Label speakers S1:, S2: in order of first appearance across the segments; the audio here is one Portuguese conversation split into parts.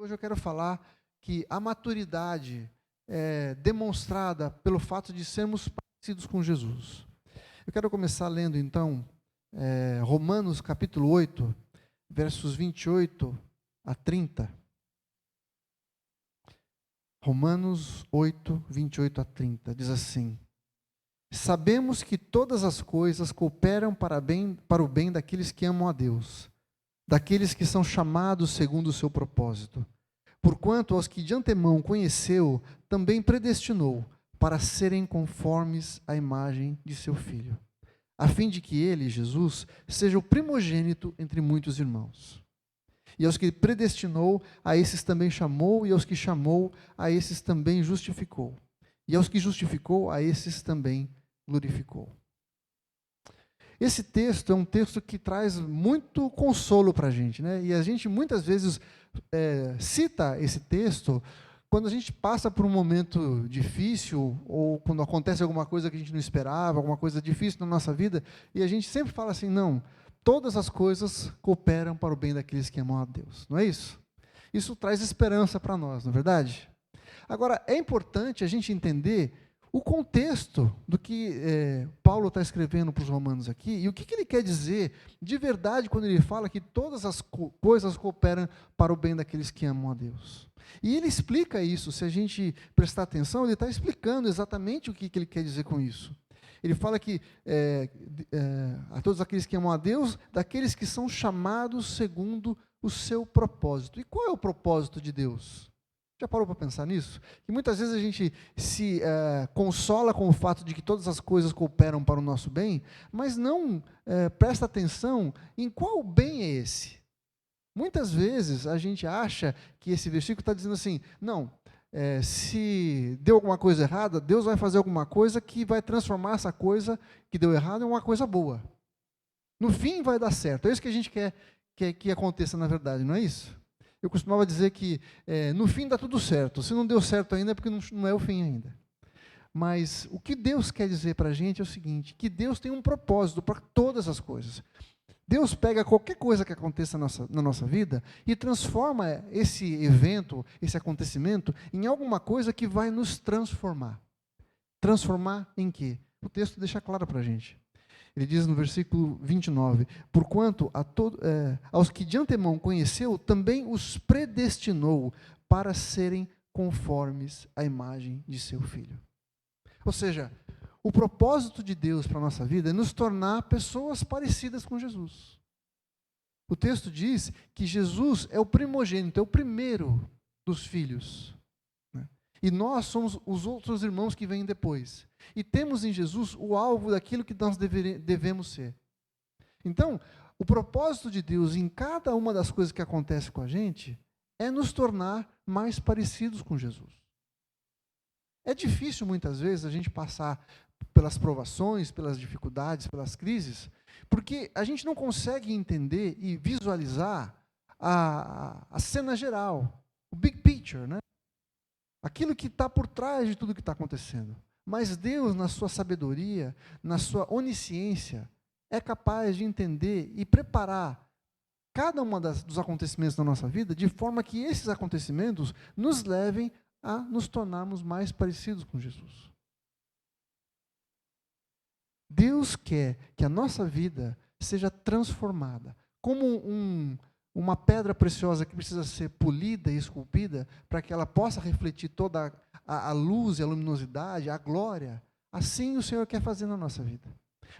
S1: Hoje eu quero falar que a maturidade é demonstrada pelo fato de sermos parecidos com Jesus. Eu quero começar lendo, então, Romanos capítulo 8, versos 28 a 30. Romanos 8, 28 a 30, diz assim: Sabemos que todas as coisas cooperam para o bem daqueles que amam a Deus, daqueles que são chamados segundo o seu propósito. Porquanto aos que de antemão conheceu, também predestinou para serem conformes à imagem de seu Filho, a fim de que ele, Jesus, seja o primogênito entre muitos irmãos. E aos que predestinou, a esses também chamou, e aos que chamou, a esses também justificou. E aos que justificou, a esses também glorificou. Esse texto é um texto que traz muito consolo para a gente, né? E a gente muitas vezes cita esse texto quando a gente passa por um momento difícil ou quando acontece alguma coisa que a gente não esperava, alguma coisa difícil na nossa vida, e a gente sempre fala assim, não, todas as coisas cooperam para o bem daqueles que amam a Deus, não é isso? Isso traz esperança para nós, não é verdade? Agora, é importante a gente entender o contexto do que Paulo está escrevendo para os romanos aqui, e o que ele quer dizer de verdade quando ele fala que todas as coisas cooperam para o bem daqueles que amam a Deus. E ele explica isso, se a gente prestar atenção, ele está explicando exatamente o que ele quer dizer com isso. Ele fala que a todos aqueles que amam a Deus, daqueles que são chamados segundo o seu propósito. E qual é o propósito de Deus? Já parou para pensar nisso? Que muitas vezes a gente se consola com o fato de que todas as coisas cooperam para o nosso bem, mas não presta atenção em qual bem é esse. Muitas vezes a gente acha que esse versículo está dizendo assim, não, se deu alguma coisa errada, Deus vai fazer alguma coisa que vai transformar essa coisa que deu errado em uma coisa boa. No fim vai dar certo. É isso que a gente quer que aconteça na verdade, não é isso? Eu costumava dizer que no fim dá tudo certo. Se não deu certo ainda é porque não é o fim ainda. Mas o que Deus quer dizer para a gente é o seguinte, que Deus tem um propósito para todas as coisas. Deus pega qualquer coisa que aconteça na nossa vida e transforma esse evento, esse acontecimento, em alguma coisa que vai nos transformar. Transformar em quê? O texto deixa claro para a gente. Ele diz no versículo 29, porquanto aos que de antemão conheceu, também os predestinou para serem conformes à imagem de seu Filho. Ou seja, o propósito de Deus para a nossa vida é nos tornar pessoas parecidas com Jesus. O texto diz que Jesus é o primogênito, é o primeiro dos filhos. E nós somos os outros irmãos que vêm depois. E temos em Jesus o alvo daquilo que nós devemos ser. Então, o propósito de Deus em cada uma das coisas que acontece com a gente é nos tornar mais parecidos com Jesus. É difícil muitas vezes a gente passar pelas provações, pelas dificuldades, pelas crises, porque a gente não consegue entender e visualizar a cena geral, o big picture, né? Aquilo que está por trás de tudo que está acontecendo. Mas Deus, na sua sabedoria, na sua onisciência, é capaz de entender e preparar cada um dos acontecimentos da nossa vida, de forma que esses acontecimentos nos levem a nos tornarmos mais parecidos com Jesus. Deus quer que a nossa vida seja transformada, como uma pedra preciosa que precisa ser polida e esculpida para que ela possa refletir toda a luz e a luminosidade, a glória. Assim o Senhor quer fazer na nossa vida.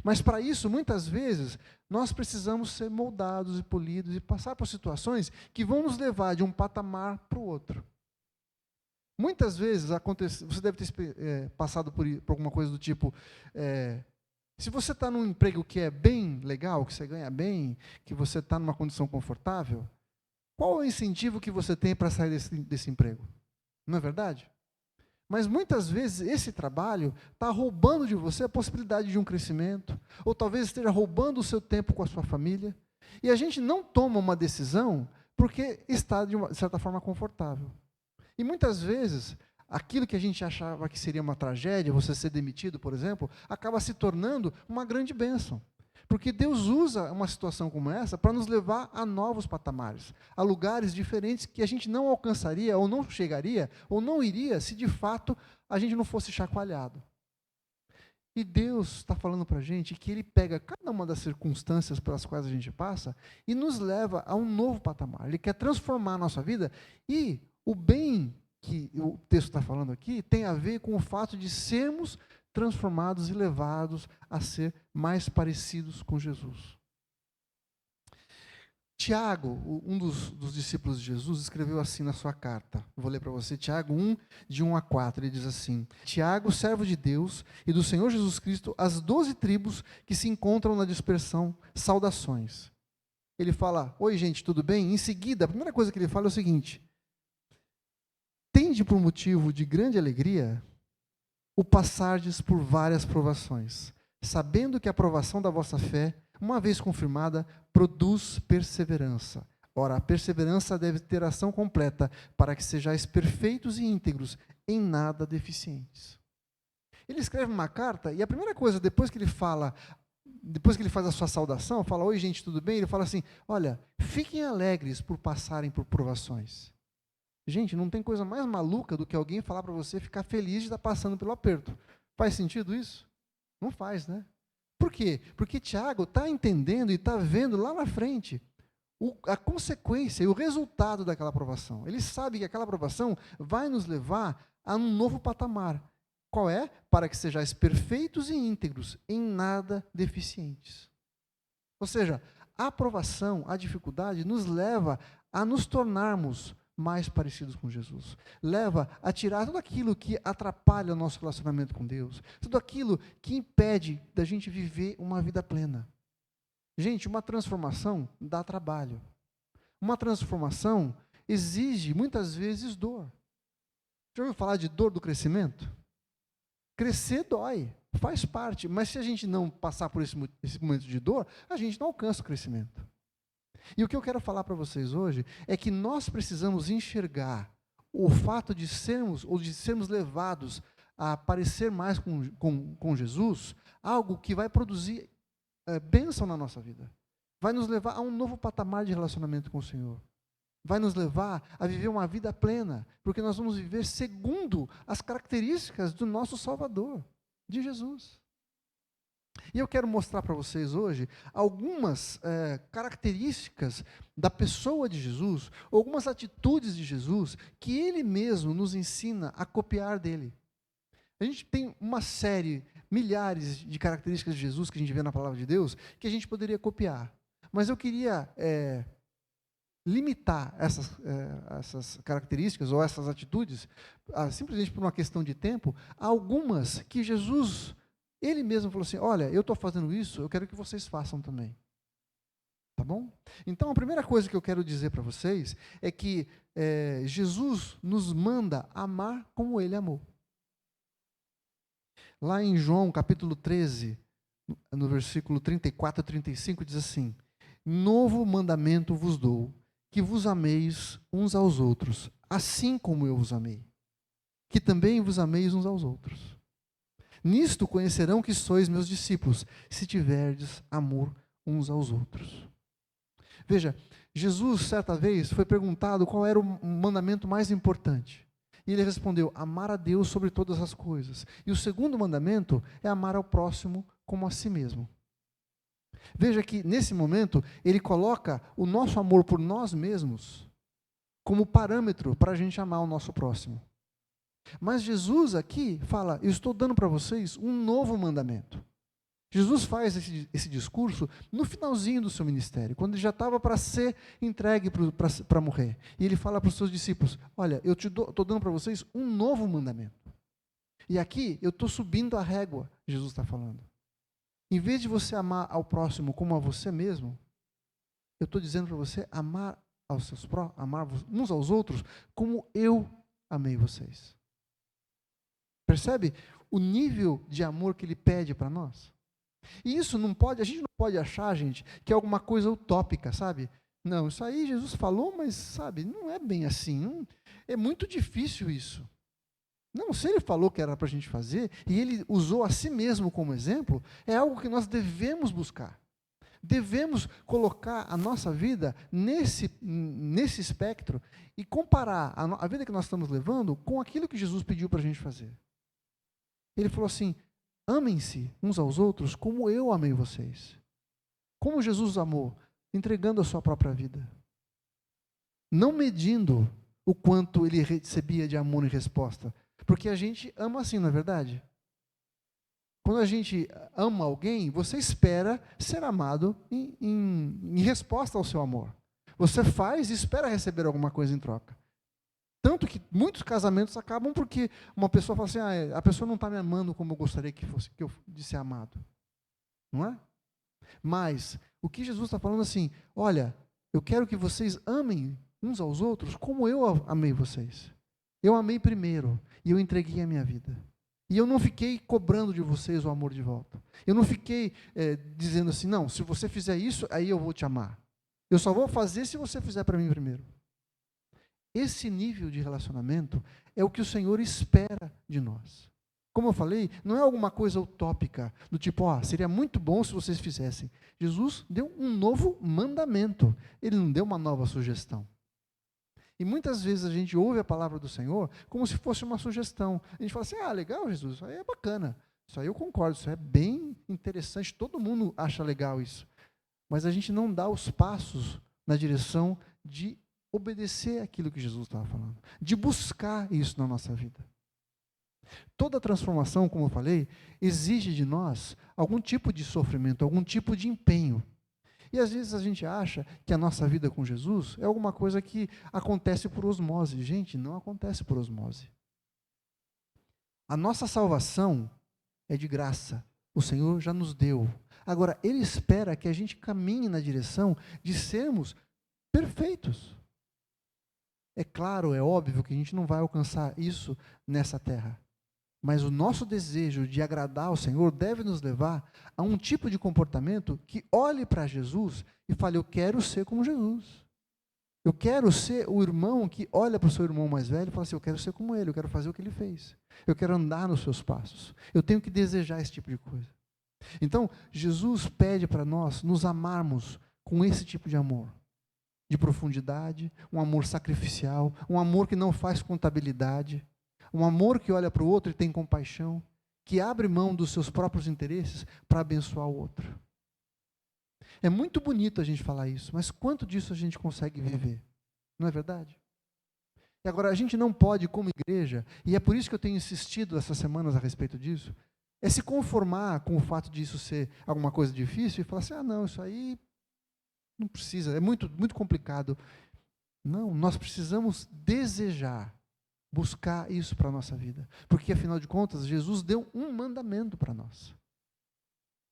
S1: Mas para isso, muitas vezes, nós precisamos ser moldados e polidos e passar por situações que vão nos levar de um patamar para o outro. Muitas vezes, você deve ter passado por alguma coisa do tipo... se você está num emprego que é bem legal, que você ganha bem, que você está numa condição confortável, qual é o incentivo que você tem para sair desse emprego? Não é verdade? Mas muitas vezes esse trabalho está roubando de você a possibilidade de um crescimento, ou talvez esteja roubando o seu tempo com a sua família, e a gente não toma uma decisão porque está, de certa forma, confortável. E muitas vezes... aquilo que a gente achava que seria uma tragédia, você ser demitido, por exemplo, acaba se tornando uma grande bênção. Porque Deus usa uma situação como essa para nos levar a novos patamares, a lugares diferentes que a gente não alcançaria, ou não chegaria, ou não iria, se de fato a gente não fosse chacoalhado. E Deus está falando para a gente que Ele pega cada uma das circunstâncias pelas quais a gente passa e nos leva a um novo patamar. Ele quer transformar a nossa vida, e o bem que o texto está falando aqui tem a ver com o fato de sermos transformados e levados a ser mais parecidos com Jesus. Tiago, um dos discípulos de Jesus, escreveu assim na sua carta. Vou ler para você, Tiago 1, de 1 a 4. Ele diz assim: Tiago, servo de Deus e do Senhor Jesus Cristo, as 12 tribos que se encontram na dispersão, saudações. Ele fala: oi gente, tudo bem? Em seguida, a primeira coisa que ele fala é o seguinte: tende por motivo de grande alegria o passardes por várias provações, sabendo que a provação da vossa fé, uma vez confirmada, produz perseverança. Ora, a perseverança deve ter ação completa, para que sejais perfeitos e íntegros, em nada deficientes. Ele escreve uma carta, e a primeira coisa, depois que ele faz a sua saudação, fala: oi gente, tudo bem? Ele fala assim: olha, fiquem alegres por passarem por provações. Gente, não tem coisa mais maluca do que alguém falar para você ficar feliz de estar passando pelo aperto. Faz sentido isso? Não faz, né? Por quê? Porque Tiago está entendendo e está vendo lá na frente a consequência e o resultado daquela aprovação. Ele sabe que aquela aprovação vai nos levar a um novo patamar. Qual é? Para que sejais perfeitos e íntegros, em nada deficientes. Ou seja, a aprovação, a dificuldade nos leva a nos tornarmos mais parecidos com Jesus. Leva a tirar tudo aquilo que atrapalha o nosso relacionamento com Deus, tudo aquilo que impede da gente viver uma vida plena. Gente, uma transformação dá trabalho. Uma transformação exige, muitas vezes, dor. Já ouviu falar de dor do crescimento? Crescer dói, faz parte, mas se a gente não passar por esse momento de dor, a gente não alcança o crescimento. E o que eu quero falar para vocês hoje é que nós precisamos enxergar o fato de sermos levados a parecer mais com Jesus, algo que vai produzir bênção na nossa vida. Vai nos levar a um novo patamar de relacionamento com o Senhor. Vai nos levar a viver uma vida plena, porque nós vamos viver segundo as características do nosso Salvador, de Jesus. E eu quero mostrar para vocês hoje algumas características da pessoa de Jesus, algumas atitudes de Jesus, que Ele mesmo nos ensina a copiar dele. A gente tem uma série, milhares de características de Jesus que a gente vê na palavra de Deus, que a gente poderia copiar. Mas eu queria limitar essas características ou essas atitudes, simplesmente por uma questão de tempo, a algumas que Jesus... Ele mesmo falou assim: olha, eu estou fazendo isso, eu quero que vocês façam também. Tá bom? Então, a primeira coisa que eu quero dizer para vocês é que Jesus nos manda amar como Ele amou. Lá em João, capítulo 13, no versículo 34 a 35, diz assim: novo mandamento vos dou, que vos ameis uns aos outros, assim como eu vos amei. Que também vos ameis uns aos outros. Nisto conhecerão que sois meus discípulos, se tiverdes amor uns aos outros. Veja, Jesus, certa vez, foi perguntado qual era o mandamento mais importante. E ele respondeu: amar a Deus sobre todas as coisas. E o segundo mandamento é amar ao próximo como a si mesmo. Veja que, nesse momento, ele coloca o nosso amor por nós mesmos como parâmetro para a gente amar o nosso próximo. Mas Jesus aqui fala: eu estou dando para vocês um novo mandamento. Jesus faz esse discurso no finalzinho do seu ministério, quando ele já estava para ser entregue para morrer. E ele fala para os seus discípulos: olha, eu estou dando para vocês um novo mandamento. E aqui eu estou subindo a régua, Jesus está falando. Em vez de você amar ao próximo como a você mesmo, eu estou dizendo para você amar amar uns aos outros como eu amei vocês. Percebe o nível de amor que ele pede para nós? E isso a gente não pode achar, gente, que é alguma coisa utópica, sabe? Não, isso aí Jesus falou, mas, sabe, não é bem assim. É muito difícil isso. Não, se ele falou que era para a gente fazer, e ele usou a si mesmo como exemplo, é algo que nós devemos buscar. Devemos colocar a nossa vida nesse espectro e comparar a vida que nós estamos levando com aquilo que Jesus pediu para a gente fazer. Ele falou assim: amem-se uns aos outros como eu amei vocês. Como Jesus amou, entregando a sua própria vida. Não medindo o quanto ele recebia de amor em resposta. Porque a gente ama assim, não é verdade? Quando a gente ama alguém, você espera ser amado em resposta ao seu amor. Você faz e espera receber alguma coisa em troca. Tanto que muitos casamentos acabam porque uma pessoa fala assim: a pessoa não está me amando como eu gostaria que eu de ser amado. Não é? Mas o que Jesus está falando assim: olha, eu quero que vocês amem uns aos outros como eu amei vocês. Eu amei primeiro e eu entreguei a minha vida. E eu não fiquei cobrando de vocês o amor de volta. Eu não fiquei dizendo assim: não, se você fizer isso, aí eu vou te amar. Eu só vou fazer se você fizer para mim primeiro. Esse nível de relacionamento é o que o Senhor espera de nós. Como eu falei, não é alguma coisa utópica, do tipo, seria muito bom se vocês fizessem. Jesus deu um novo mandamento, ele não deu uma nova sugestão. E muitas vezes a gente ouve a palavra do Senhor como se fosse uma sugestão. A gente fala assim: legal, Jesus, isso aí é bacana, isso aí eu concordo, isso é bem interessante, todo mundo acha legal isso. Mas a gente não dá os passos na direção de obedecer aquilo que Jesus estava falando, de buscar isso na nossa vida. Toda transformação, como eu falei, exige de nós algum tipo de sofrimento, algum tipo de empenho. E às vezes a gente acha que a nossa vida com Jesus é alguma coisa que acontece por osmose. Gente, não acontece por osmose. A nossa salvação é de graça. O Senhor já nos deu. Agora, Ele espera que a gente caminhe na direção de sermos perfeitos. É claro, é óbvio que a gente não vai alcançar isso nessa terra. Mas o nosso desejo de agradar ao Senhor deve nos levar a um tipo de comportamento que olhe para Jesus e fale: eu quero ser como Jesus. Eu quero ser o irmão que olha para o seu irmão mais velho e fala assim: eu quero ser como ele, eu quero fazer o que ele fez. Eu quero andar nos seus passos. Eu tenho que desejar esse tipo de coisa. Então, Jesus pede para nós nos amarmos com esse tipo de amor. De profundidade, um amor sacrificial, um amor que não faz contabilidade, um amor que olha para o outro e tem compaixão, que abre mão dos seus próprios interesses para abençoar o outro. É muito bonito a gente falar isso, mas quanto disso a gente consegue viver? Não é verdade? E agora, a gente não pode, como igreja, e é por isso que eu tenho insistido essas semanas a respeito disso, é se conformar com o fato disso ser alguma coisa difícil e falar assim: não, isso aí não precisa, é muito, muito complicado. Não, nós precisamos desejar, buscar isso para a nossa vida. Porque, afinal de contas, Jesus deu um mandamento para nós.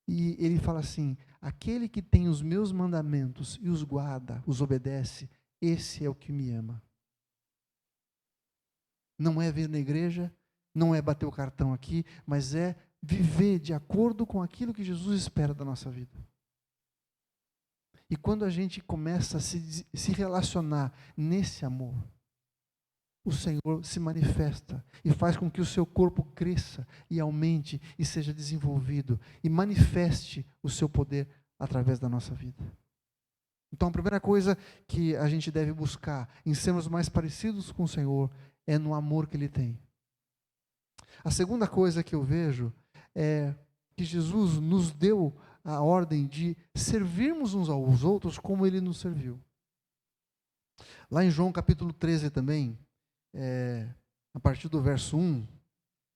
S1: E ele fala assim: aquele que tem os meus mandamentos e os guarda, os obedece, esse é o que me ama. Não é vir na igreja, não é bater o cartão aqui, mas é viver de acordo com aquilo que Jesus espera da nossa vida. E quando a gente começa a se relacionar nesse amor, o Senhor se manifesta e faz com que o seu corpo cresça e aumente e seja desenvolvido e manifeste o seu poder através da nossa vida. Então, a primeira coisa que a gente deve buscar em sermos mais parecidos com o Senhor é no amor que Ele tem. A segunda coisa que eu vejo é que Jesus nos deu a ordem de servirmos uns aos outros como Ele nos serviu. Lá em João capítulo 13 também, a partir do verso 1,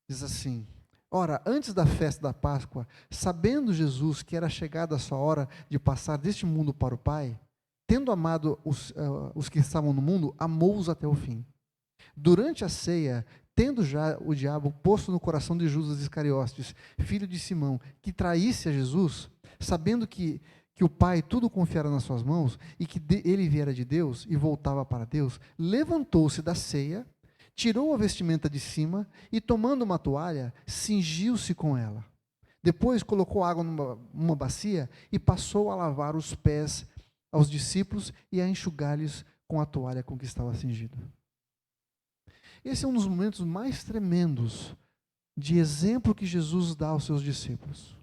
S1: diz assim: ora, antes da festa da Páscoa, sabendo Jesus que era chegada a sua hora de passar deste mundo para o Pai, tendo amado os que estavam no mundo, amou-os até o fim. Durante a ceia, tendo já o diabo posto no coração de Judas Iscariotes, filho de Simão, que traísse a Jesus, sabendo que o Pai tudo confiara nas suas mãos e que ele viera de Deus e voltava para Deus, levantou-se da ceia, tirou a vestimenta de cima e, tomando uma toalha, cingiu-se com ela. Depois colocou água numa bacia e passou a lavar os pés aos discípulos e a enxugar-lhes com a toalha com que estava cingido. Esse é um dos momentos mais tremendos de exemplo que Jesus dá aos seus discípulos.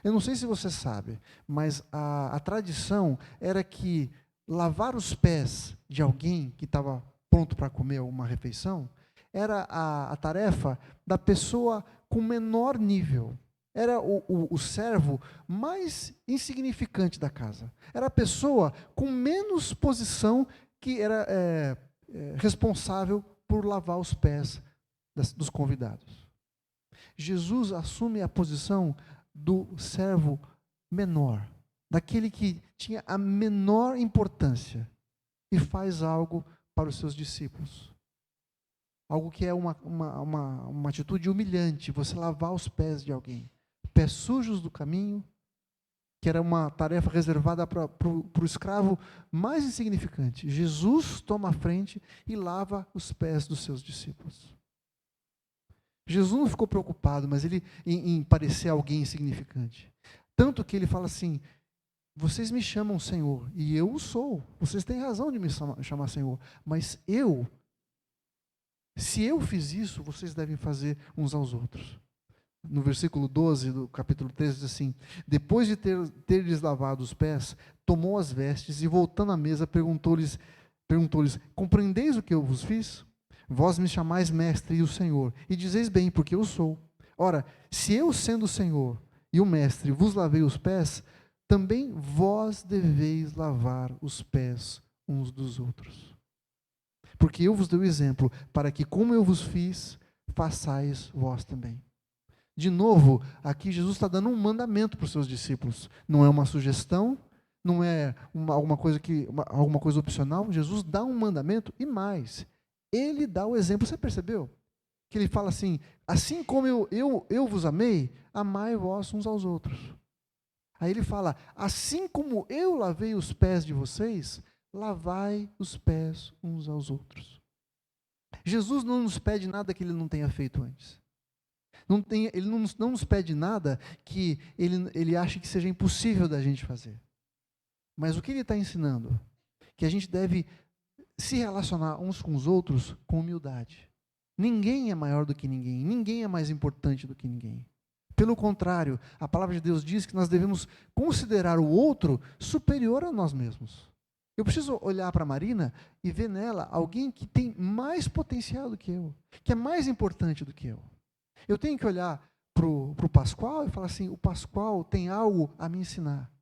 S1: Eu não sei se você sabe, mas a tradição era que lavar os pés de alguém que estava pronto para comer uma refeição era a tarefa da pessoa com menor nível. Era o servo mais insignificante da casa. Era a pessoa com menos posição que era responsável por lavar os pés dos convidados. Jesus assume a posição do servo menor, daquele que tinha a menor importância, e faz algo para os seus discípulos. Algo que é uma atitude humilhante, você lavar os pés de alguém. Pés sujos do caminho, que era uma tarefa reservada para o escravo mais insignificante. Jesus toma a frente e lava os pés dos seus discípulos. Jesus não ficou preocupado, mas em parecer alguém insignificante. Tanto que ele fala assim: vocês me chamam Senhor, e eu o sou. Vocês têm razão de me chamar Senhor, mas se eu fiz isso, vocês devem fazer uns aos outros. No versículo 12 do capítulo 13 diz assim: depois de ter-lhes lavado os pés, tomou as vestes e, voltando à mesa, perguntou-lhes, compreendeis o que eu vos fiz? Vós me chamais mestre e o Senhor, e dizeis bem, porque eu sou. Ora, se eu, sendo o Senhor e o mestre, vos lavei os pés, também vós deveis lavar os pés uns dos outros. Porque eu vos dei o exemplo, para que, como eu vos fiz, façais vós também. De novo, aqui Jesus está dando um mandamento para os seus discípulos. Não é uma sugestão, não é alguma coisa opcional. Jesus dá um mandamento e mais. Ele dá o exemplo. Você percebeu? Que ele fala assim: assim como eu vos amei, amai vós uns aos outros. Aí ele fala: assim como eu lavei os pés de vocês, lavai os pés uns aos outros. Jesus não nos pede nada que ele não tenha feito antes. Ele não nos pede nada que ele ache que seja impossível da gente fazer. Mas o que ele está ensinando? Que a gente deve se relacionar uns com os outros com humildade. Ninguém é maior do que ninguém, ninguém é mais importante do que ninguém. Pelo contrário, a palavra de Deus diz que nós devemos considerar o outro superior a nós mesmos. Eu preciso olhar para a Marina e ver nela alguém que tem mais potencial do que eu, que é mais importante do que eu. Eu tenho que olhar para o Pascoal e falar assim: o Pascoal tem algo a me ensinar.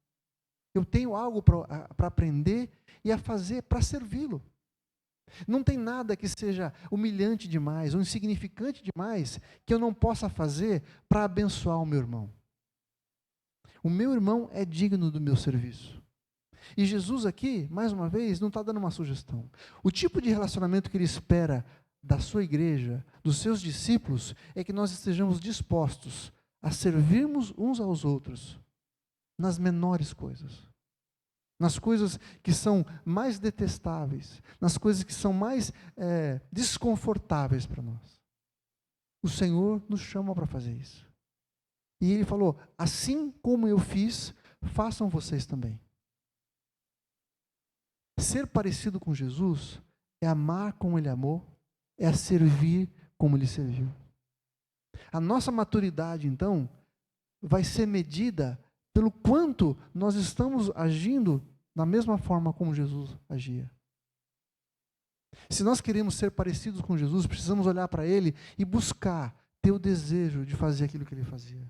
S1: Eu tenho algo para aprender e a fazer para servi-lo. Não tem nada que seja humilhante demais ou insignificante demais que eu não possa fazer para abençoar o meu irmão. O meu irmão é digno do meu serviço. E Jesus aqui, mais uma vez, não está dando uma sugestão. O tipo de relacionamento que ele espera da sua igreja, dos seus discípulos, é que nós estejamos dispostos a servirmos uns aos outros nas menores coisas. Nas coisas que são mais detestáveis, nas coisas que são mais desconfortáveis para nós. O Senhor nos chama para fazer isso. E Ele falou: assim como eu fiz, façam vocês também. Ser parecido com Jesus é amar como Ele amou, é servir como Ele serviu. A nossa maturidade, então, vai ser medida pelo quanto nós estamos agindo da mesma forma como Jesus agia. Se nós queremos ser parecidos com Jesus, precisamos olhar para Ele e buscar ter o desejo de fazer aquilo que Ele fazia.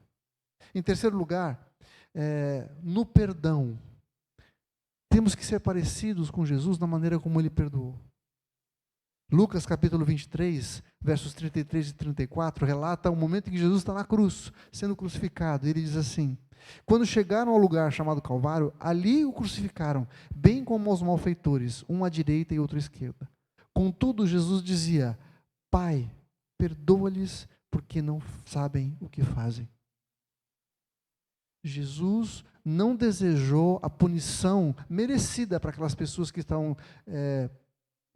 S1: Em terceiro lugar, no perdão. Temos que ser parecidos com Jesus na maneira como Ele perdoou. Lucas capítulo 23, versos 33 e 34, relata o momento em que Jesus está na cruz, sendo crucificado. Ele diz assim: quando chegaram ao lugar chamado Calvário, ali o crucificaram, bem como os malfeitores, um à direita e outro à esquerda. Contudo, Jesus dizia: Pai, perdoa-lhes, porque não sabem o que fazem. Jesus não desejou a punição merecida para aquelas pessoas que estavam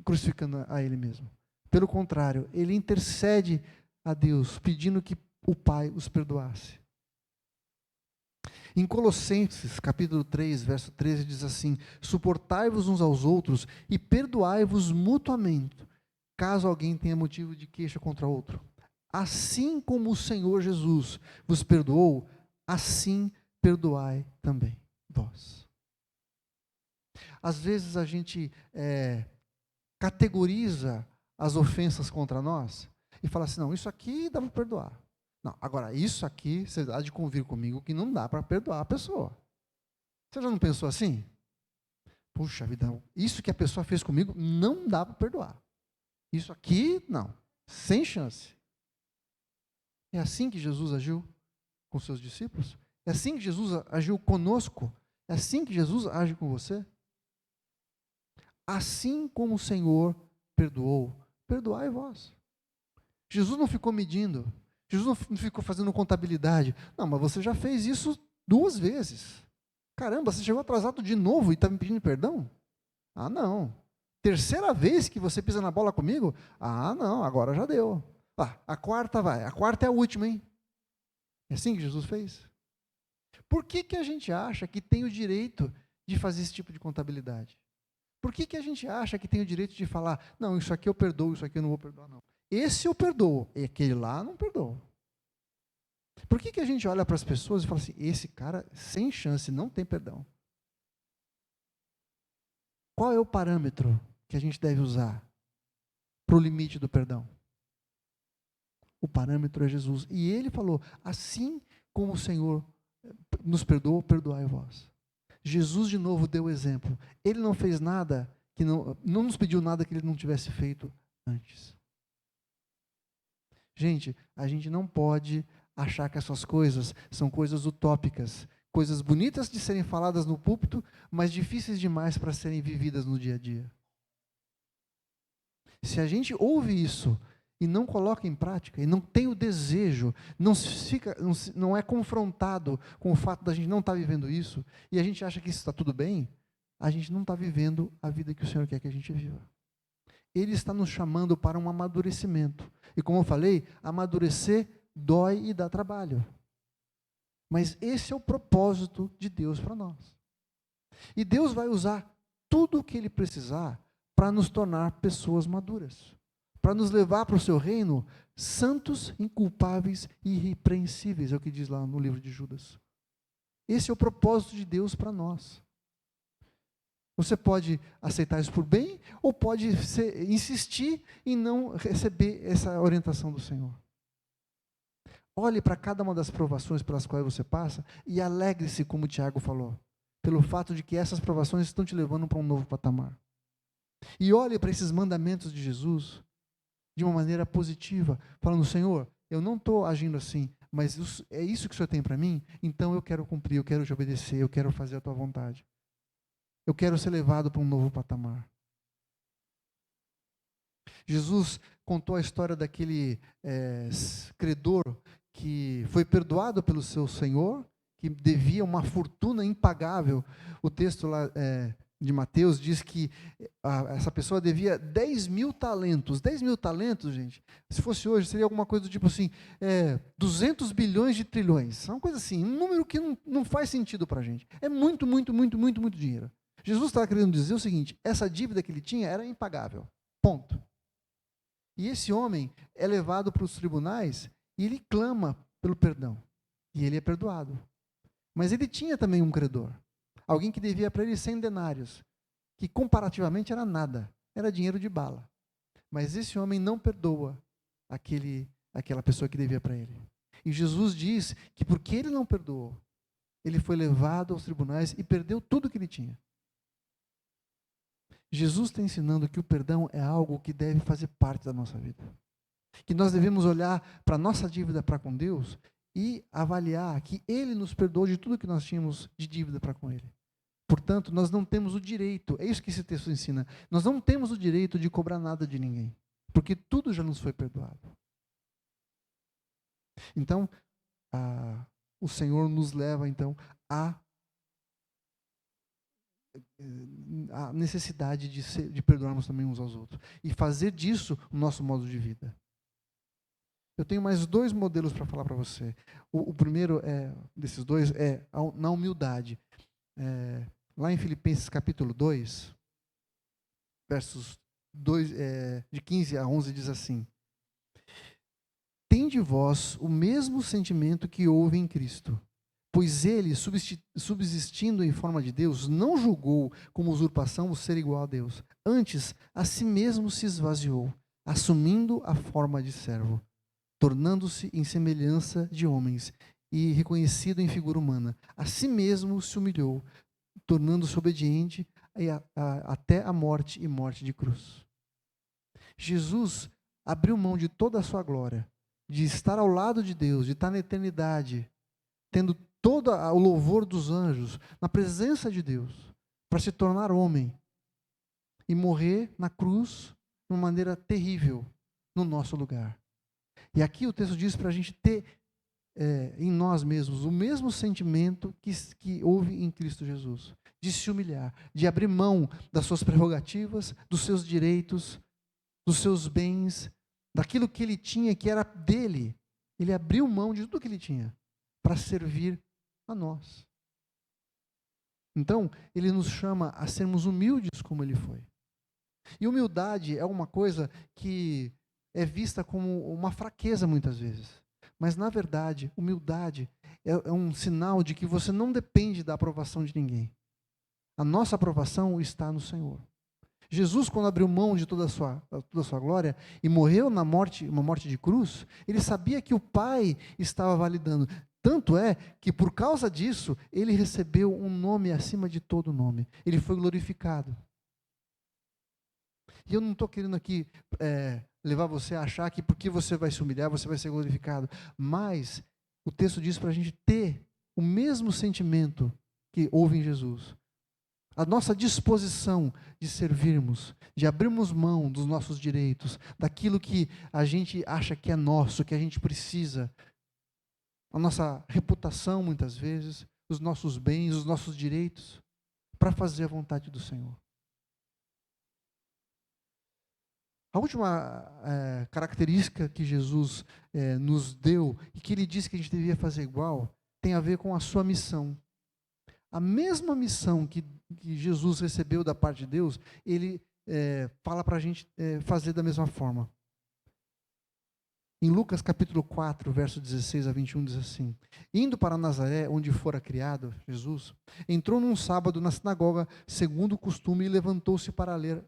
S1: crucificando a Ele mesmo. Pelo contrário, Ele intercede a Deus, pedindo que o Pai os perdoasse. Em Colossenses, capítulo 3, verso 13, diz assim: suportai-vos uns aos outros e perdoai-vos mutuamente, caso alguém tenha motivo de queixa contra outro. Assim como o Senhor Jesus vos perdoou, assim perdoai também vós. Às vezes a gente categoriza as ofensas contra nós e fala assim, não, isso aqui dá para perdoar. Não, agora, isso aqui, você há de convir comigo que não dá para perdoar a pessoa. Você já não pensou assim? Puxa vida, isso que a pessoa fez comigo não dá para perdoar. Isso aqui, não. Sem chance. É assim que Jesus agiu com seus discípulos? É assim que Jesus agiu conosco? É assim que Jesus age com você? Assim como o Senhor perdoou, perdoai vós. Jesus não ficou medindo. Jesus não ficou fazendo contabilidade. Não, mas você já fez isso 2 vezes. Caramba, você chegou atrasado de novo e está me pedindo perdão? Ah, não. 3ª vez que você pisa na bola comigo? Ah, não, agora já deu. Ah, a 4ª vai. A 4ª é a última, hein? É assim que Jesus fez? Por que a gente acha que tem o direito de fazer esse tipo de contabilidade? Por que a gente acha que tem o direito de falar, não, isso aqui eu perdoo, isso aqui eu não vou perdoar, não. Esse eu perdoo, e aquele lá não perdoo. Por que a gente olha para as pessoas e fala assim, esse cara, sem chance, não tem perdão? Qual é o parâmetro que a gente deve usar para o limite do perdão? O parâmetro é Jesus. E ele falou, assim como o Senhor nos perdoou, perdoai vós. Jesus de novo deu o exemplo. Ele não fez nada, que não nos pediu nada que ele não tivesse feito antes. Gente, a gente não pode achar que essas coisas são coisas utópicas, coisas bonitas de serem faladas no púlpito, mas difíceis demais para serem vividas no dia a dia. Se a gente ouve isso e não coloca em prática, e não tem o desejo, não é confrontado com o fato da gente não estar vivendo isso, e a gente acha que isso está tudo bem, a gente não está vivendo a vida que o Senhor quer que a gente viva. Ele está nos chamando para um amadurecimento. E como eu falei, amadurecer dói e dá trabalho. Mas esse é o propósito de Deus para nós. E Deus vai usar tudo o que Ele precisar para nos tornar pessoas maduras. Para nos levar para o seu reino santos, inculpáveis e irrepreensíveis, é o que diz lá no livro de Judas. Esse é o propósito de Deus para nós. Você pode aceitar isso por bem, ou pode insistir em não receber essa orientação do Senhor. Olhe para cada uma das provações pelas quais você passa e alegre-se, como o Tiago falou, pelo fato de que essas provações estão te levando para um novo patamar. E olhe para esses mandamentos de Jesus de uma maneira positiva, falando, Senhor, eu não estou agindo assim, mas é isso que o Senhor tem para mim, então eu quero cumprir, eu quero te obedecer, eu quero fazer a tua vontade. Eu quero ser levado para um novo patamar. Jesus contou a história daquele credor que foi perdoado pelo seu Senhor, que devia uma fortuna impagável. O texto lá de Mateus diz que essa pessoa devia 10.000 talentos. 10.000 talentos, gente, se fosse hoje, seria alguma coisa do tipo assim, 200 bilhões de trilhões. É uma coisa assim, um número que não faz sentido para a gente. É muito, muito, muito, muito, muito dinheiro. Jesus estava querendo dizer o seguinte, essa dívida que ele tinha era impagável, ponto. E esse homem é levado para os tribunais e ele clama pelo perdão. E ele é perdoado. Mas ele tinha também um credor, alguém que devia para ele 100 denários, que comparativamente era nada, era dinheiro de bala. Mas esse homem não perdoa aquela pessoa que devia para ele. E Jesus diz que porque ele não perdoou, ele foi levado aos tribunais e perdeu tudo que ele tinha. Jesus está ensinando que o perdão é algo que deve fazer parte da nossa vida. Que nós devemos olhar para a nossa dívida para com Deus e avaliar que Ele nos perdoou de tudo que nós tínhamos de dívida para com Ele. Portanto, nós não temos o direito, é isso que esse texto ensina, nós não temos o direito de cobrar nada de ninguém, porque tudo já nos foi perdoado. Então, o Senhor nos leva então a necessidade de perdoarmos também uns aos outros e fazer disso o nosso modo de vida. Eu tenho mais 2 modelos para falar para você. O primeiro desses 2 é na humildade. Lá em Filipenses capítulo 2, versos 2, de 15 a 11, diz assim: Tende vós o mesmo sentimento que houve em Cristo, Pois ele, subsistindo em forma de Deus, não julgou como usurpação o ser igual a Deus. Antes, a si mesmo se esvaziou, assumindo a forma de servo, tornando-se em semelhança de homens e reconhecido em figura humana. A si mesmo se humilhou, tornando-se obediente até a morte e morte de cruz. Jesus abriu mão de toda a sua glória, de estar ao lado de Deus, de estar na eternidade, tendo todo o louvor dos anjos, na presença de Deus, para se tornar homem e morrer na cruz de uma maneira terrível no nosso lugar. E aqui o texto diz para a gente ter em nós mesmos o mesmo sentimento que houve em Cristo Jesus, de se humilhar, de abrir mão das suas prerrogativas, dos seus direitos, dos seus bens, daquilo que ele tinha, que era dele. Ele abriu mão de tudo que ele tinha para servir a nós. Então, ele nos chama a sermos humildes como ele foi. E humildade é uma coisa que é vista como uma fraqueza muitas vezes. Mas, na verdade, humildade é um sinal de que você não depende da aprovação de ninguém. A nossa aprovação está no Senhor. Jesus, quando abriu mão de toda a sua glória e morreu uma morte de cruz, ele sabia que o Pai estava validando. Tanto é que, por causa disso, ele recebeu um nome acima de todo nome. Ele foi glorificado. E eu não estou querendo aqui levar você a achar que porque você vai se humilhar, você vai ser glorificado. Mas o texto diz para a gente ter o mesmo sentimento que houve em Jesus. A nossa disposição de servirmos, de abrirmos mão dos nossos direitos, daquilo que a gente acha que é nosso, que a gente precisa. A nossa reputação, muitas vezes, os nossos bens, os nossos direitos, para fazer a vontade do Senhor. A última característica que Jesus nos deu e que ele disse que a gente devia fazer igual tem a ver com a sua missão. A mesma missão que Jesus recebeu da parte de Deus, ele fala para a gente fazer da mesma forma. Em Lucas capítulo 4, verso 16 a 21, diz assim: Indo para Nazaré, onde fora criado, Jesus, entrou num sábado na sinagoga, segundo o costume, e levantou-se para ler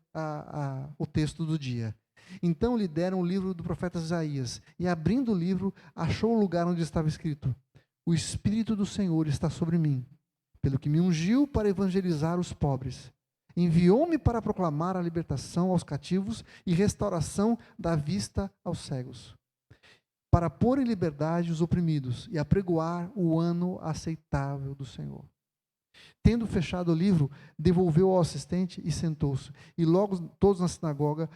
S1: o texto do dia. Então lhe deram o livro do profeta Isaías, e abrindo o livro, achou o lugar onde estava escrito: O Espírito do Senhor está sobre mim, pelo que me ungiu para evangelizar os pobres. Enviou-me para proclamar a libertação aos cativos e restauração da vista aos cegos, para pôr em liberdade os oprimidos e apregoar o ano aceitável do Senhor. Tendo fechado o livro, devolveu ao assistente e sentou-se. E logo todos na sinagoga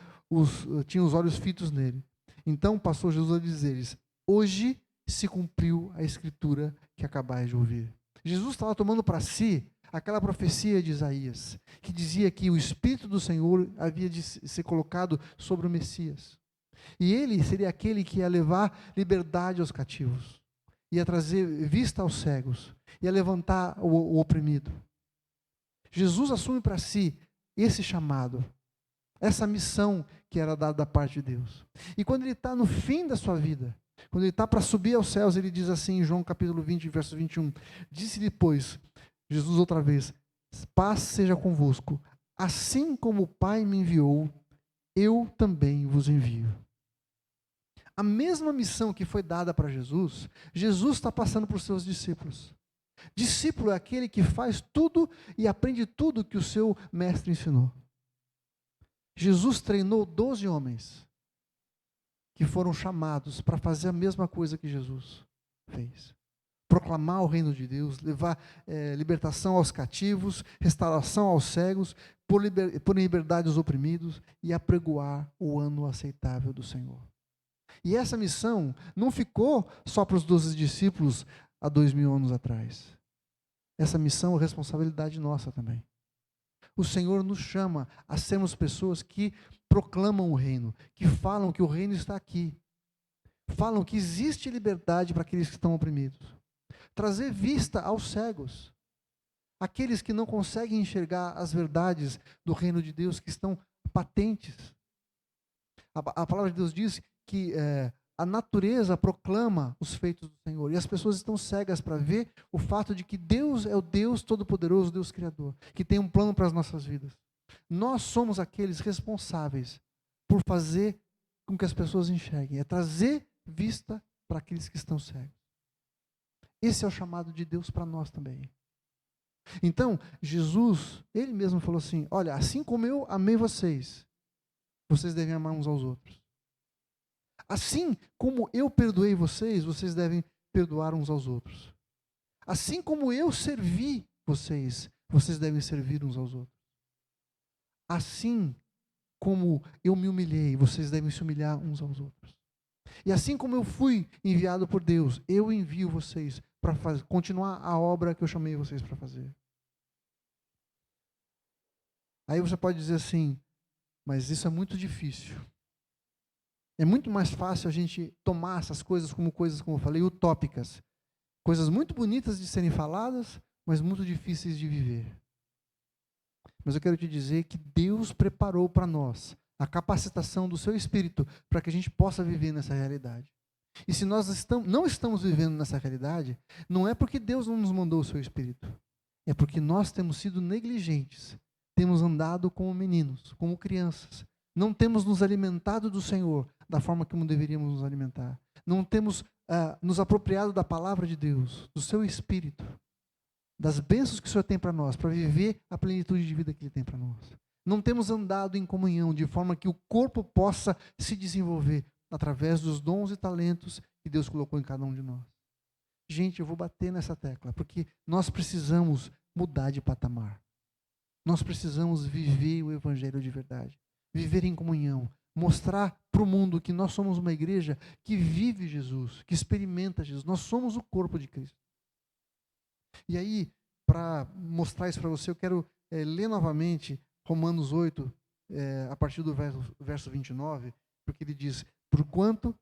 S1: tinham os olhos fitos nele. Então passou Jesus a dizer-lhes: Hoje se cumpriu a escritura que acabais de ouvir. Jesus estava tomando para si aquela profecia de Isaías, que dizia que o Espírito do Senhor havia de ser colocado sobre o Messias. E ele seria aquele que ia levar liberdade aos cativos, ia trazer vista aos cegos, ia levantar o oprimido. Jesus assume para si esse chamado, essa missão que era dada da parte de Deus. E quando ele está no fim da sua vida, quando ele está para subir aos céus, ele diz assim em João capítulo 20, verso 21, disse-lhe, pois, Jesus outra vez: Paz seja convosco, assim como o Pai me enviou, eu também vos envio. A mesma missão que foi dada para Jesus, Jesus está passando para os seus discípulos. Discípulo é aquele que faz tudo e aprende tudo que o seu mestre ensinou. Jesus treinou 12 homens que foram chamados para fazer a mesma coisa que Jesus fez. Proclamar o reino de Deus, levar libertação aos cativos, restauração aos cegos, pôr em liberdade os oprimidos e apregoar o ano aceitável do Senhor. E essa missão não ficou só para os 12 discípulos há 2000 anos atrás. Essa missão é responsabilidade nossa também. O Senhor nos chama a sermos pessoas que proclamam o reino, que falam que o reino está aqui. Falam que existe liberdade para aqueles que estão oprimidos. Trazer vista aos cegos. Aqueles que não conseguem enxergar as verdades do reino de Deus que estão patentes. A palavra de Deus diz que A natureza proclama os feitos do Senhor. E as pessoas estão cegas para ver o fato de que Deus é o Deus Todo-Poderoso, Deus Criador, que tem um plano para as nossas vidas. Nós somos aqueles responsáveis por fazer com que as pessoas enxerguem. É trazer vista para aqueles que estão cegos. Esse é o chamado de Deus para nós também. Então, Jesus, ele mesmo falou assim: olha, assim como eu amei vocês, vocês devem amar uns aos outros. Assim como eu perdoei vocês, vocês devem perdoar uns aos outros. Assim como eu servi vocês, vocês devem servir uns aos outros. Assim como eu me humilhei, vocês devem se humilhar uns aos outros. E assim como eu fui enviado por Deus, eu envio vocês para continuar a obra que eu chamei vocês para fazer. Aí você pode dizer assim, mas isso é muito difícil. É muito mais fácil a gente tomar essas coisas, como eu falei, utópicas. Coisas muito bonitas de serem faladas, mas muito difíceis de viver. Mas eu quero te dizer que Deus preparou para nós a capacitação do seu Espírito para que a gente possa viver nessa realidade. E se nós não estamos vivendo nessa realidade, não é porque Deus não nos mandou o seu Espírito. É porque nós temos sido negligentes. Temos andado como meninos, como crianças. Não temos nos alimentado do Senhor da forma como deveríamos nos alimentar. Não temos nos apropriado da palavra de Deus, do seu Espírito, das bênçãos que o Senhor tem para nós, para viver a plenitude de vida que Ele tem para nós. Não temos andado em comunhão de forma que o corpo possa se desenvolver através dos dons e talentos que Deus colocou em cada um de nós. Gente, eu vou bater nessa tecla, porque nós precisamos mudar de patamar. Nós precisamos viver o Evangelho de verdade, viver em comunhão, mostrar para o mundo que nós somos uma igreja que vive Jesus, que experimenta Jesus. Nós somos o corpo de Cristo. E aí, para mostrar isso para você, eu quero ler novamente Romanos 8, a partir do verso 29, porque ele diz: porquanto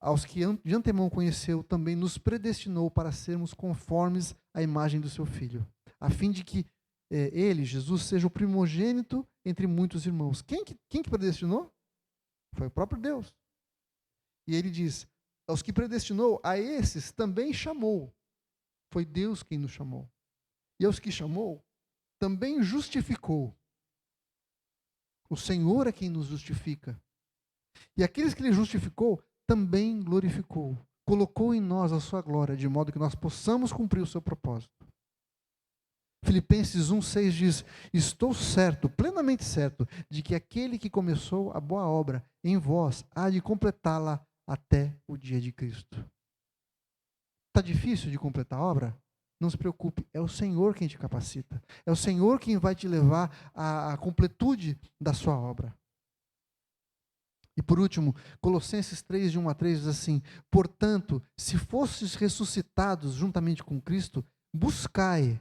S1: aos que de antemão conheceu, também nos predestinou para sermos conformes à imagem do seu Filho, a fim de que ele, Jesus, seja o primogênito entre muitos irmãos. Quem que predestinou? Foi o próprio Deus. E ele diz: aos que predestinou, a esses também chamou. Foi Deus quem nos chamou. E aos que chamou, também justificou. O Senhor é quem nos justifica. E aqueles que Ele justificou, também glorificou. Colocou em nós a sua glória, de modo que nós possamos cumprir o seu propósito. Filipenses 1,6 diz: estou certo, plenamente certo, de que aquele que começou a boa obra em vós há de completá-la até o dia de Cristo. Está difícil de completar a obra? Não se preocupe, é o Senhor quem te capacita. É o Senhor quem vai te levar à completude da sua obra. E por último, Colossenses 3, de 1 a 3 diz assim: portanto, se fostes ressuscitados juntamente com Cristo, buscai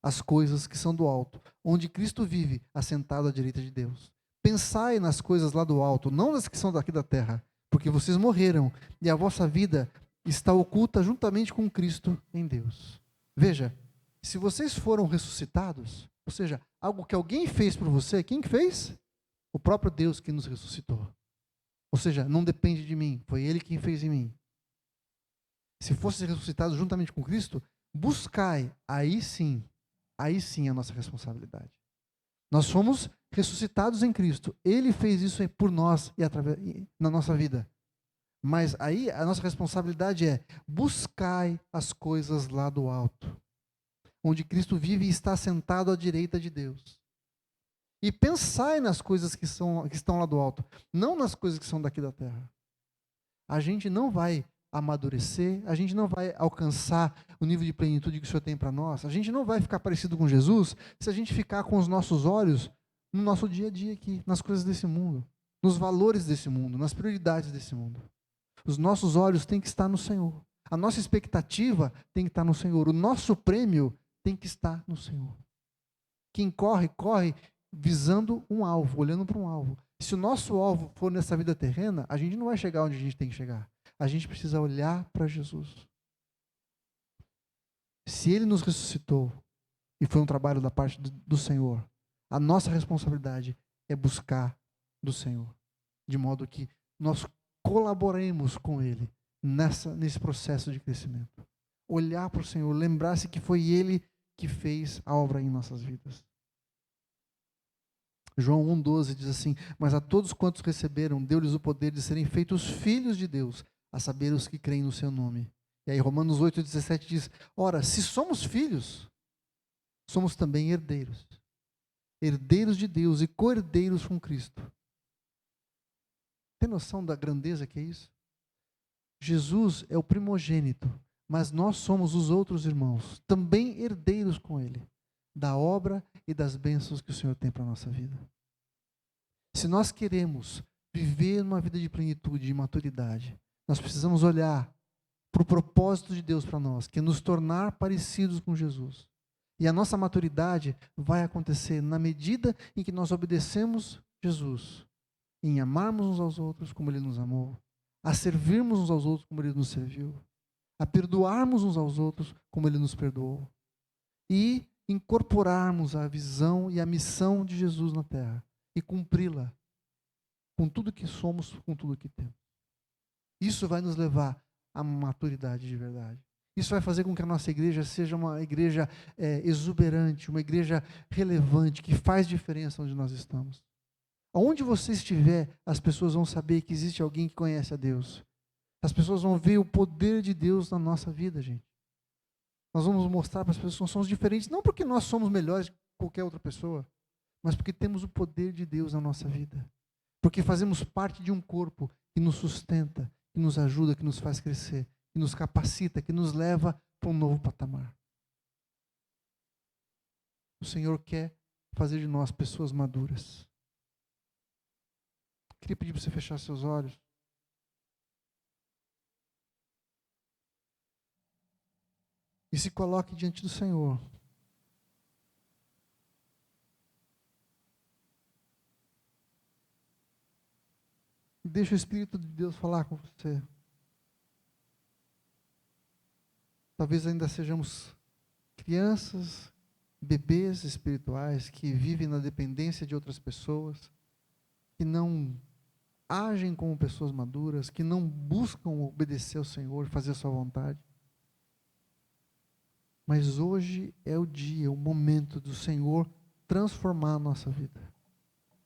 S1: as coisas que são do alto, onde Cristo vive, assentado à direita de Deus. Pensai nas coisas lá do alto, não nas que são daqui da terra, porque vocês morreram e a vossa vida está oculta juntamente com Cristo em Deus. Veja, se vocês foram ressuscitados, ou seja, algo que alguém fez por você, quem que fez? O próprio Deus que nos ressuscitou. Ou seja, não depende de mim, foi Ele quem fez em mim. Se fossem ressuscitados juntamente com Cristo, buscai, aí sim é a nossa responsabilidade. Nós fomos ressuscitados em Cristo. Ele fez isso por nós e na nossa vida. Mas aí a nossa responsabilidade é: buscai as coisas lá do alto, onde Cristo vive e está sentado à direita de Deus. E pensai nas coisas que estão lá do alto, não nas coisas que são daqui da terra. A gente não vai amadurecer, a gente não vai alcançar o nível de plenitude que o Senhor tem para nós, a gente não vai ficar parecido com Jesus se a gente ficar com os nossos olhos no nosso dia a dia aqui, nas coisas desse mundo, nos valores desse mundo, nas prioridades desse mundo. Os nossos olhos têm que estar no Senhor. A nossa expectativa tem que estar no Senhor. O nosso prêmio tem que estar no Senhor. Quem corre, corre visando um alvo, olhando para um alvo. Se o nosso alvo for nessa vida terrena, a gente não vai chegar onde a gente tem que chegar. A gente precisa olhar para Jesus. Se Ele nos ressuscitou, e foi um trabalho da parte do Senhor, a nossa responsabilidade é buscar do Senhor. De modo que nós colaboremos com Ele nesse processo de crescimento. Olhar para o Senhor, lembrar-se que foi Ele que fez a obra em nossas vidas. João 1,12 diz assim: mas a todos quantos receberam, deu-lhes o poder de serem feitos filhos de Deus, a saber, os que creem no seu nome. E aí Romanos 8,17 diz: ora, se somos filhos, somos também herdeiros. Herdeiros de Deus e co-herdeiros com Cristo. Tem noção da grandeza que é isso? Jesus é o primogênito, mas nós somos os outros irmãos, também herdeiros com Ele, da obra e das bênçãos que o Senhor tem para a nossa vida. Se nós queremos viver uma vida de plenitude, de maturidade, nós precisamos olhar para o propósito de Deus para nós, que é nos tornar parecidos com Jesus. E a nossa maturidade vai acontecer na medida em que nós obedecemos Jesus, em amarmos uns aos outros como Ele nos amou, a servirmos uns aos outros como Ele nos serviu, a perdoarmos uns aos outros como Ele nos perdoou, e incorporarmos a visão e a missão de Jesus na terra e cumpri-la com tudo que somos, com tudo que temos. Isso vai nos levar à maturidade de verdade. Isso vai fazer com que a nossa igreja seja uma igreja exuberante, uma igreja relevante, que faz diferença onde nós estamos. Aonde você estiver, as pessoas vão saber que existe alguém que conhece a Deus. As pessoas vão ver o poder de Deus na nossa vida, gente. Nós vamos mostrar para as pessoas que nós somos diferentes, não porque nós somos melhores que qualquer outra pessoa, mas porque temos o poder de Deus na nossa vida. Porque fazemos parte de um corpo que nos sustenta, que nos ajuda, que nos faz crescer, que nos capacita, que nos leva para um novo patamar. O Senhor quer fazer de nós pessoas maduras. Queria pedir para você fechar seus olhos. E se coloque diante do Senhor. E deixa o Espírito de Deus falar com você. Talvez ainda sejamos crianças, bebês espirituais que vivem na dependência de outras pessoas, que não agem como pessoas maduras, que não buscam obedecer ao Senhor, fazer a sua vontade. Mas hoje é o dia, o momento do Senhor transformar a nossa vida.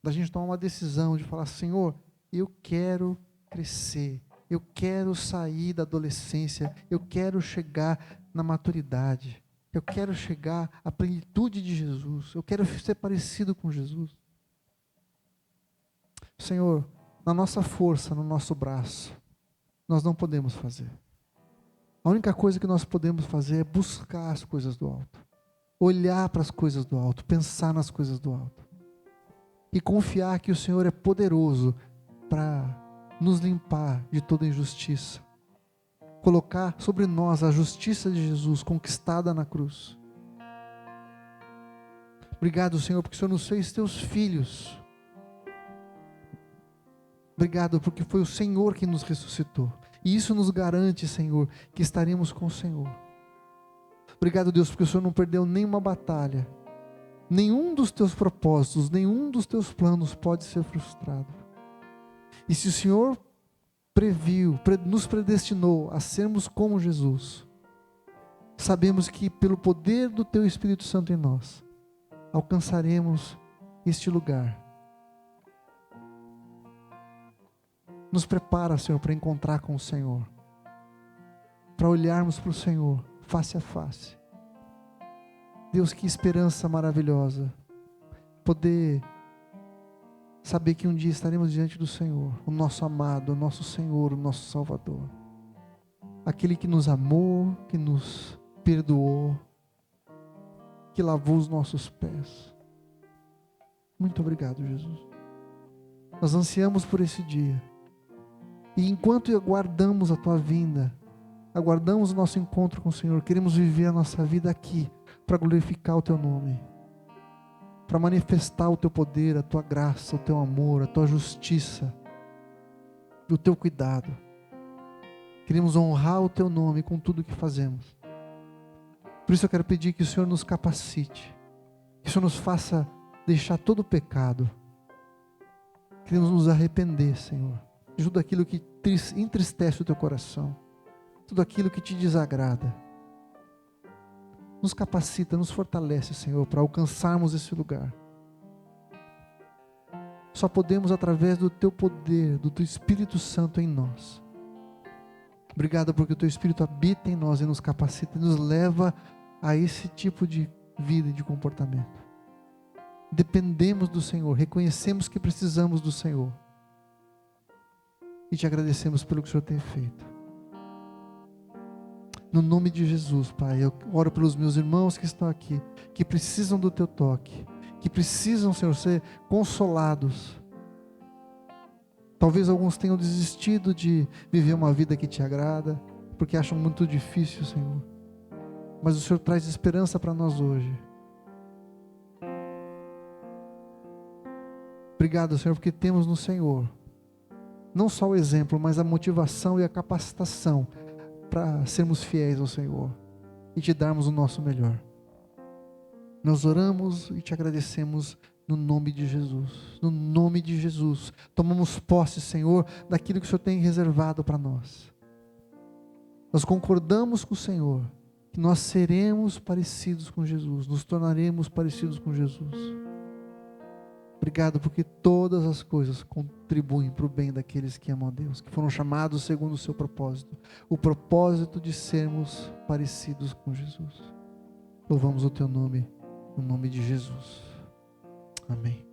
S1: Da gente tomar uma decisão de falar: Senhor, eu quero crescer. Eu quero sair da adolescência, eu quero chegar na maturidade, eu quero chegar à plenitude de Jesus, eu quero ser parecido com Jesus. Senhor, na nossa força, no nosso braço, nós não podemos fazer. A única coisa que nós podemos fazer é buscar as coisas do alto, olhar para as coisas do alto, pensar nas coisas do alto e confiar que o Senhor é poderoso para nos limpar de toda injustiça, colocar sobre nós a justiça de Jesus conquistada na cruz. Obrigado, Senhor, porque o Senhor nos fez teus filhos. Obrigado porque foi o Senhor que nos ressuscitou, e isso nos garante, Senhor, que estaremos com o Senhor. Obrigado, Deus, porque o Senhor não perdeu nenhuma batalha, nenhum dos teus propósitos, nenhum dos teus planos pode ser frustrado. E se o Senhor previu, nos predestinou a sermos como Jesus, sabemos que pelo poder do Teu Espírito Santo em nós, alcançaremos este lugar. Nos prepara, Senhor, para encontrar com o Senhor, para olharmos para o Senhor face a face. Deus, que esperança maravilhosa, poder saber que um dia estaremos diante do Senhor, o nosso amado, o nosso Senhor, o nosso Salvador. Aquele que nos amou, que nos perdoou, que lavou os nossos pés. Muito obrigado, Jesus. Nós ansiamos por esse dia. E enquanto aguardamos a Tua vinda, aguardamos o nosso encontro com o Senhor, queremos viver a nossa vida aqui, para glorificar o Teu nome, para manifestar o Teu poder, a Tua graça, o Teu amor, a Tua justiça, o Teu cuidado. Queremos honrar o Teu nome com tudo o que fazemos. Por isso eu quero pedir que o Senhor nos capacite, que o Senhor nos faça deixar todo o pecado. Queremos nos arrepender, Senhor, de tudo aquilo que entristece o teu coração, tudo aquilo que te desagrada. Nos capacita, nos fortalece, Senhor, para alcançarmos esse lugar. Só podemos através do teu poder, do teu Espírito Santo em nós. Obrigado porque o teu Espírito habita em nós e nos capacita e nos leva a esse tipo de vida e de comportamento. Dependemos do Senhor, reconhecemos que precisamos do Senhor e te agradecemos pelo que o Senhor tem feito. No nome de Jesus, Pai, eu oro pelos meus irmãos que estão aqui, que precisam do teu toque, que precisam, Senhor, ser consolados. Talvez alguns tenham desistido de viver uma vida que te agrada, porque acham muito difícil, Senhor. Mas o Senhor traz esperança para nós hoje. Obrigado, Senhor, porque temos no Senhor não só o exemplo, mas a motivação e a capacitação para sermos fiéis ao Senhor e te darmos o nosso melhor. Nós oramos e te agradecemos no nome de Jesus. No nome de Jesus. Tomamos posse, Senhor, daquilo que o Senhor tem reservado para nós. Nós concordamos com o Senhor que nós seremos parecidos com Jesus, nos tornaremos parecidos com Jesus. Obrigado porque todas as coisas contribuem para o bem daqueles que amam a Deus, que foram chamados segundo o seu propósito, o propósito de sermos parecidos com Jesus. Louvamos o teu nome, no nome de Jesus. Amém.